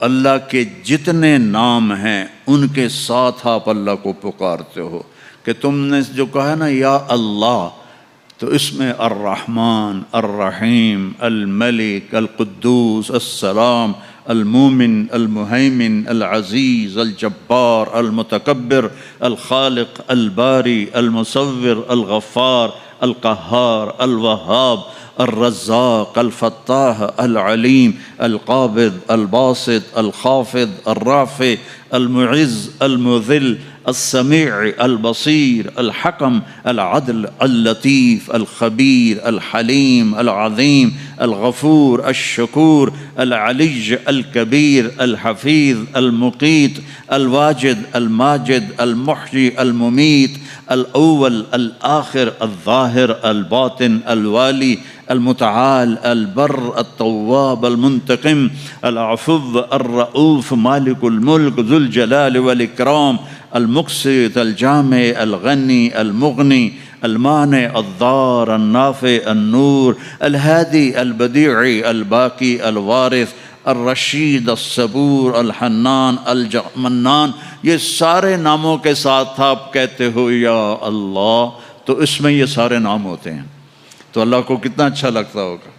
अल्लाह के जितने नाम हैं उनके साथ आप अल्लाह को पुकारते हो। कि तुमने जो कहा ना या अल्लाह, तो इसमें अर्रहमान, अर्रहीम, अल मलिक, अल कुद्दूस, अस्सलाम, अल मोमिन, अल मुहैमिन, अल अज़ीज़, अल जब्बार, अल मुतकब्बिर, अल खालिक, अल बारी, अल मुसव्विर, अल गफ़्फ़ार, अल क़ह्हार, अल वहाब, अल रज़्ज़ाक़, अल फ़त्ताह, अल अलीम, अल क़ाबिद, अल बासित, अल ख़ाफ़िद, अल राफ़ि, अल मुइज़्ज़, अल मुज़िल, अस्समीअ, अल बसीर, अल हकम, अल अदल, अल लतीफ़, अल ख़बीर, अल हलीम, अल अज़ीम, अल गफ़ूर, अल शकूर, अल अलिय्य, अल कबीर, अल हफ़ीज़, अल मुक़ीत, अल वाजिद, अल माजिद, अल मुहयी, अल मुमीत, अल अव्वल, अल आखिर, अल ज़ाहिर, अल बातिन, अल वाली, अल मुतआल, अल बर्र, अल तव्वाब, अल मुंतक़िम, अल अफ़ुव्व, अल रऊफ़, मालिकुल मुल्क, ज़ुल जलाल वल इकराम, अल मुक़सित, अल जामे, अल गनी, अल मुग़नी, अल माने, अल दार, अल नाफ़े, अल नूर, अल हादी, अल बदीअ, अल बाकी, अल वारिस, अल रशीद, अल सबूर, अल हन्नान, अल मन्नान। ये सारे नामों के साथ आप कहते हो या अल्लाह, तो इसमें ये सारे नाम होते हैं। तो अल्लाह को कितना अच्छा लगता होगा।